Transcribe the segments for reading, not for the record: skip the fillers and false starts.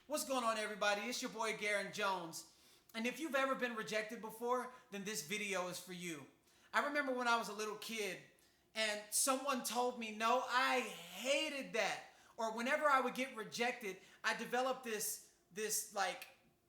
What's going on, everybody? It's your boy Garrain Jones. And if you've ever been rejected before, then this video is for you. I remember when I was a little kid and someone told me no, I hated that. Or whenever I would get rejected, I developed this like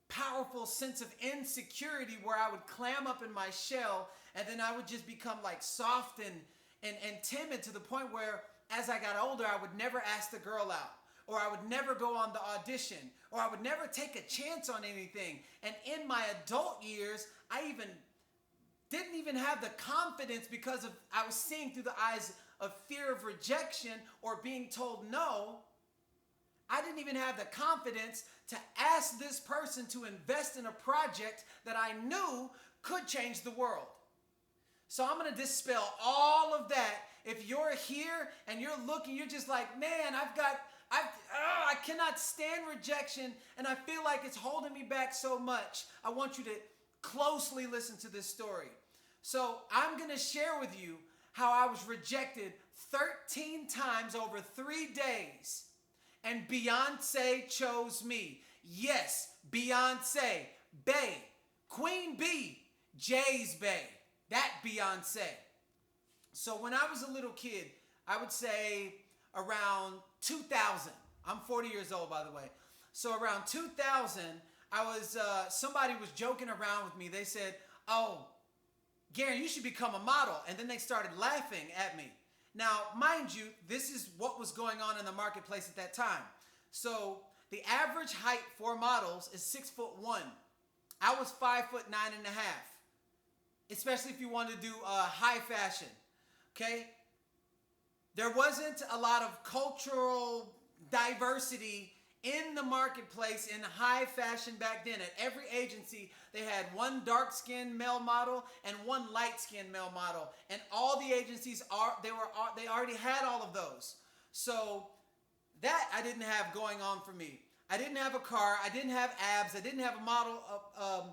powerful sense of insecurity where I would clam up in my shell and then I would just become like soft and timid to the point where as I got older, I would never ask the girl out, or I would never go on the audition, or I would never take a chance on anything. And in my adult years, I didn't even have the confidence because I was seeing through the eyes of fear of rejection or being told no. I didn't even have the confidence to ask this person to invest in a project that I knew could change the world. So I'm going to dispel all of that. If you're here and you're looking, you're just like, man, I cannot stand rejection and I feel like it's holding me back so much. I want you to closely listen to this story. So I'm going to share with you how I was rejected 13 times over 3 days. And Beyoncé chose me. Yes, Beyoncé, Bae, Queen B, Jay's Bae. That Beyoncé. So when I was a little kid, I would say around 2000. I'm 40 years old, by the way. So around 2000, somebody was joking around with me. They said, "Oh, Garrain, you should become a model." And then they started laughing at me. Now, mind you, this is what was going on in the marketplace at that time. So the average height for models is 6'1". I was 5'9.5". Especially if you want to do high fashion, okay? There wasn't a lot of cultural diversity in the marketplace in high fashion back then. At every agency, they had one dark-skinned male model and one light-skinned male model. And all the agencies, they already had all of those. So that I didn't have going on for me. I didn't have a car. I didn't have abs. I didn't have I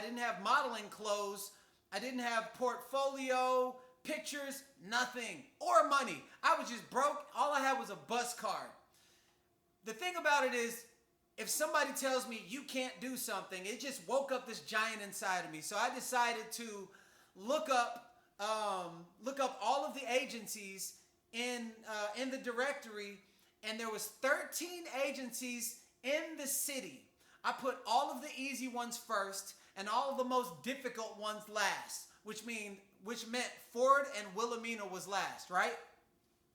didn't have modeling clothes. I didn't have portfolio, pictures, nothing, or money. I was just broke. All I had was a bus card. The thing about it is, if somebody tells me you can't do something, it just woke up this giant inside of me. So I decided to look up all of the agencies in the directory. And there was 13 agencies in the city. I put all of the easy ones first and all of the most difficult ones last, which meant Ford and Wilhelmina was last, right?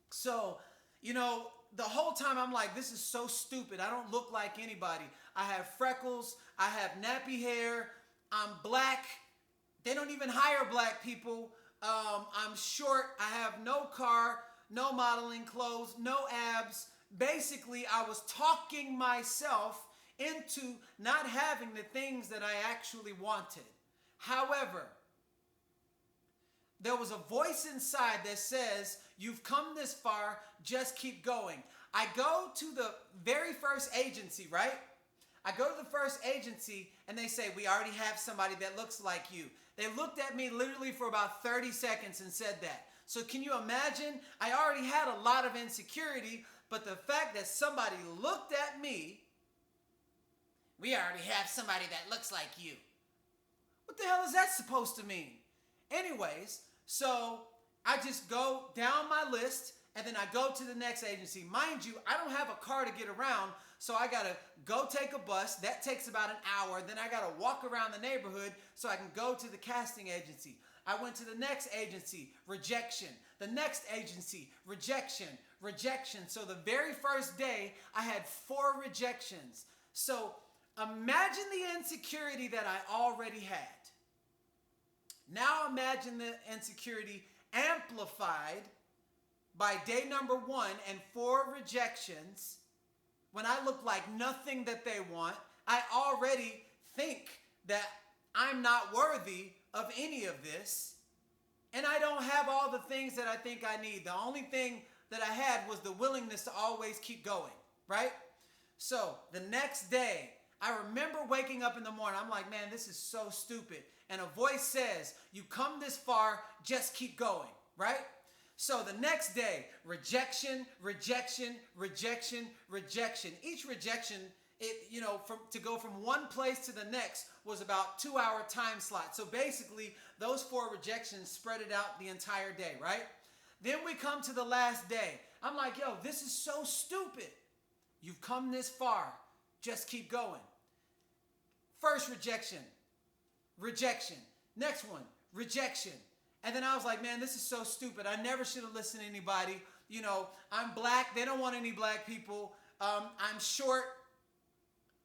So, the whole time I'm like, this is so stupid. I don't look like anybody. I have freckles. I have nappy hair. I'm black. They don't even hire black people. I'm short. I have no car, no modeling clothes, no abs. Basically, I was talking myself into not having the things that I actually wanted. However, there was a voice inside that says, you've come this far, just keep going. I go to the very first agency, right? I go to the first agency and they say, we already have somebody that looks like you. They looked at me literally for about 30 seconds and said that. So can you imagine? I already had a lot of insecurity, but the fact that somebody looked at me, we already have somebody that looks like you. What the hell is that supposed to mean? Anyways, so I just go down my list and then I go to the next agency. Mind you, I don't have a car to get around, so I gotta go take a bus. That takes about an hour. Then I gotta walk around the neighborhood so I can go to the casting agency. I went to the next agency, rejection. The next agency, rejection, rejection. So the very first day, I had 4 rejections. So imagine the insecurity that I already had. Now imagine the insecurity amplified by day number 1 and 4 rejections. When I look like nothing that they want, I already think that I'm not worthy of any of this. And I don't have all the things that I think I need. The only thing that I had was the willingness to always keep going, right? So the next day, I remember waking up in the morning. I'm like, man, this is so stupid. And a voice says, you come this far, just keep going, right? So the next day, rejection, rejection, rejection, rejection. Each rejection, to go from one place to the next was about 2-hour time slot. So basically, those 4 rejections spread it out the entire day, right? Then we come to the last day. I'm like, yo, this is so stupid. You've come this far. Just keep going. First rejection. Rejection. Next one. Rejection. And then I was like, man, this is so stupid. I never should have listened to anybody. I'm black. They don't want any black people. I'm short.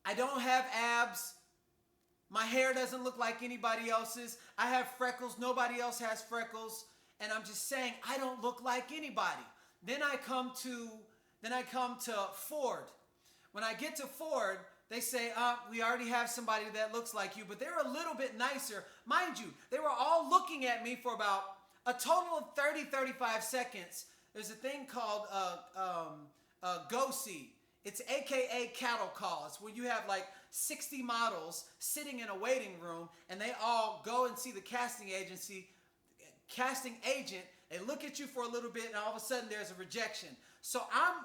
I don't have abs. My hair doesn't look like anybody else's. I have freckles. Nobody else has freckles. And I'm just saying, I don't look like anybody. Then I come to Ford. When I get to Ford, they say, we already have somebody that looks like you, but they're a little bit nicer. Mind you, they were all looking at me for about a total of 30, 35 seconds. There's a thing called go-see. It's AKA cattle call. It's where you have like 60 models sitting in a waiting room, and they all go and see the casting agent. They look at you for a little bit, and all of a sudden there's a rejection. So I'm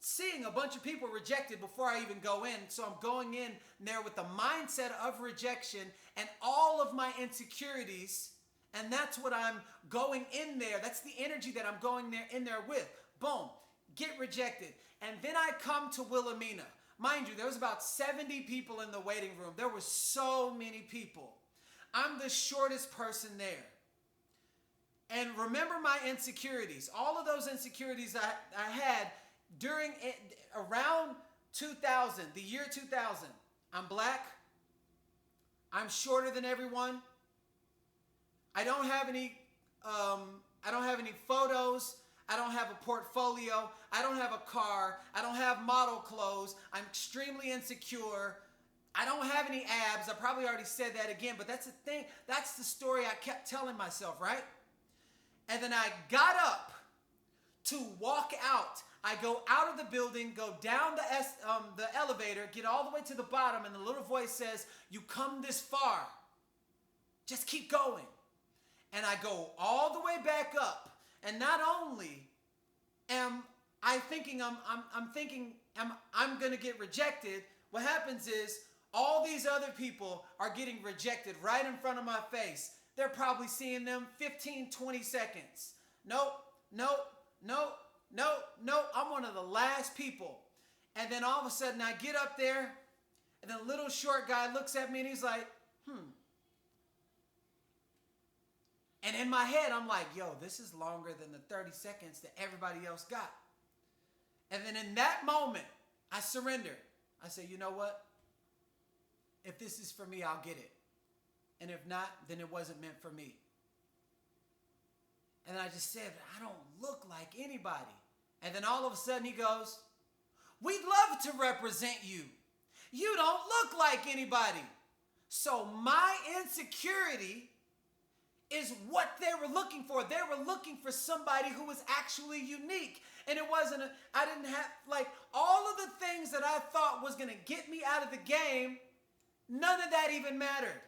seeing a bunch of people rejected before I even go in. So I'm going in there with the mindset of rejection and all of my insecurities. And that's what I'm going in there. That's the energy that I'm going in there with. Boom. Get rejected. And then I come to Wilhelmina. Mind you, there was about 70 people in the waiting room. There were so many people. I'm the shortest person there. And remember my insecurities. All of those insecurities I had around 2000, the year 2000. I'm black. I'm shorter than everyone. I don't have any photos. I don't have a portfolio. I don't have a car. I don't have model clothes. I'm extremely insecure. I don't have any abs. I probably already said that again, but that's the thing. That's the story I kept telling myself, right? And then I got up to walk out. I go out of the building, go down the elevator, get all the way to the bottom, and the little voice says, you come this far. Just keep going. And I go all the way back up. And not only am I thinking I'm going to get rejected, what happens is all these other people are getting rejected right in front of my face. They're probably seeing them 15, 20 seconds. Nope, nope, nope, nope, nope. I'm one of the last people. And then all of a sudden I get up there, and the little short guy looks at me and he's like, And in my head, I'm like, yo, this is longer than the 30 seconds that everybody else got. And then in that moment, I surrendered. I said, you know what? If this is for me, I'll get it. And if not, then it wasn't meant for me. And I just said, I don't look like anybody. And then all of a sudden he goes, we'd love to represent you. You don't look like anybody. So my insecurity is what they were looking for. They were looking for somebody who was actually unique. And it wasn't, I didn't have, like, all of the things that I thought was going to get me out of the game, none of that even mattered.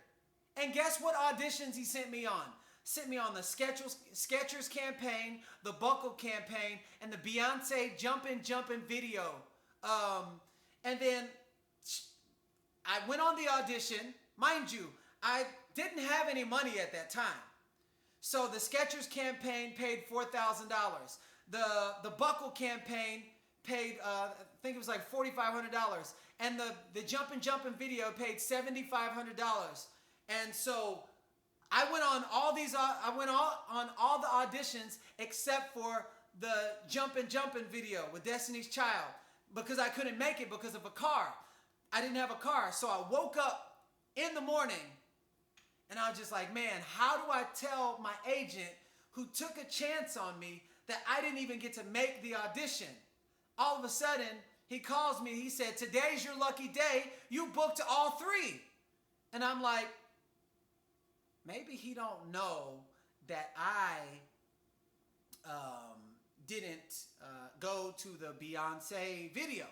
And guess what auditions he sent me on? Sent me on the Skechers campaign, the Buckle campaign, and the Beyoncé Jumpin' video. And then I went on the audition. Mind you, I didn't have any money at that time. So the Skechers campaign paid $4,000. The Buckle campaign paid, I think it was like $4,500. And the Jumpin' video paid $7,500. And so I went on all the auditions except for the Jumpin' video with Destiny's Child, because I couldn't make it because of a car. I didn't have a car. So I woke up in the morning and I was just like, man, how do I tell my agent who took a chance on me that I didn't even get to make the audition? All of a sudden, he calls me. He said, today's your lucky day. You booked all 3. And I'm like, maybe he don't know that I didn't go to the Beyoncé video.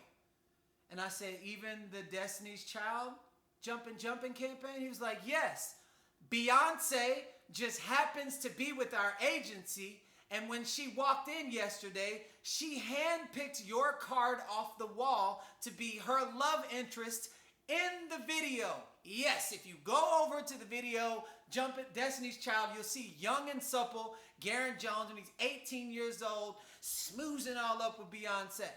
And I said, even the Destiny's Child Jumpin' campaign? He was like, yes. Beyoncé just happens to be with our agency, And when she walked in yesterday, she handpicked your card off the wall to be her love interest in the video. Yes, if you go over to the video, jump at Destiny's Child, you'll see young and supple Garrain Jones when he's 18 years old, smoozing all up with Beyonce.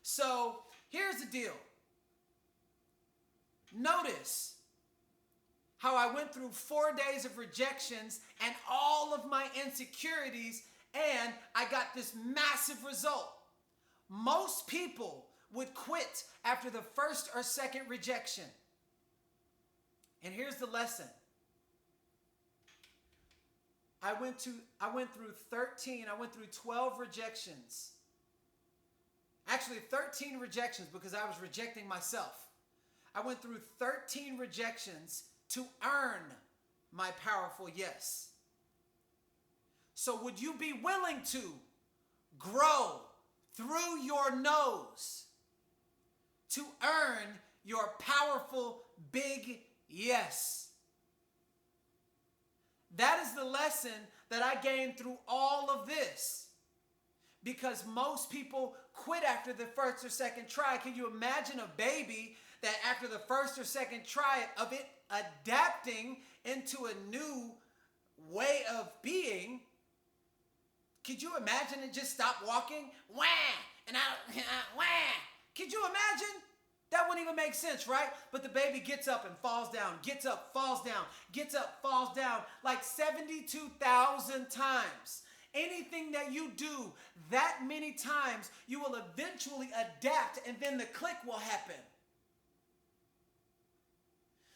So here's the deal. Notice how I went through 4 days of rejections and all of my insecurities, and I got this massive result. Most people would quit after the first or second rejection. And here's the lesson. I went through 12 rejections. Actually, 13 rejections because I was rejecting myself. I went through 13 rejections to earn my powerful yes. So would you be willing to grow through your nose to earn your powerful big yes? That is the lesson that I gained through all of this. Because most people quit after the first or second try. Can you imagine a baby that after the first or second try of it adapting into a new way of being, could you imagine it just stop walking? Wah! And wah! Could you imagine? That wouldn't even make sense, right? But the baby gets up and falls down, gets up, falls down, gets up, falls down, like 72,000 times. Anything that you do that many times, you will eventually adapt, and then the click will happen.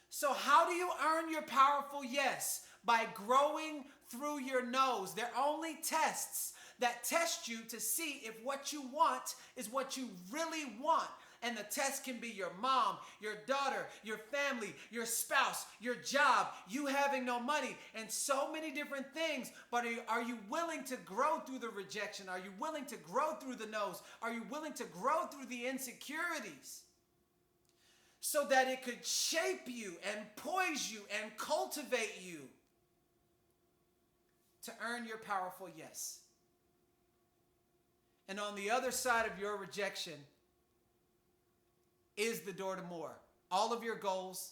So how do you earn your powerful yes? By growing through your nose. They're only tests that test you to see if what you want is what you really want. And the test can be your mom, your daughter, your family, your spouse, your job, you having no money, and so many different things. But are you willing to grow through the rejection? Are you willing to grow through the no's? Are you willing to grow through the insecurities? So that it could shape you and poise you and cultivate you to earn your powerful yes. And on the other side of your rejection is the door to more. All of your goals,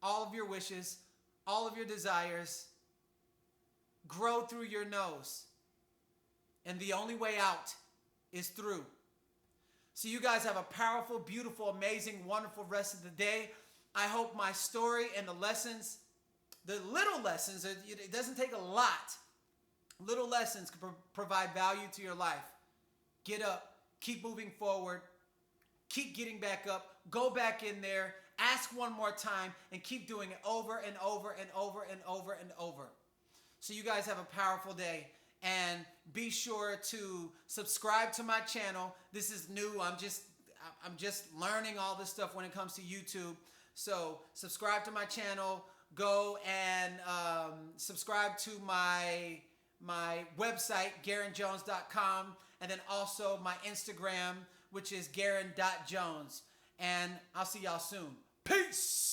all of your wishes, all of your desires grow through your nose. And the only way out is through. So you guys have a powerful, beautiful, amazing, wonderful rest of the day. I hope my story and the lessons, the little lessons, it doesn't take a lot. Little lessons can provide value to your life. Get up, keep moving forward, keep getting back up, go back in there, ask one more time, and keep doing it over and over and over and over and over. So you guys have a powerful day. And be sure to subscribe to my channel. This is new. I'm just learning all this stuff when it comes to YouTube. So subscribe to my channel. Go and subscribe to my website, GarrainJones.com, and then also my Instagram, which is Garrain.Jones. And I'll see y'all soon. Peace!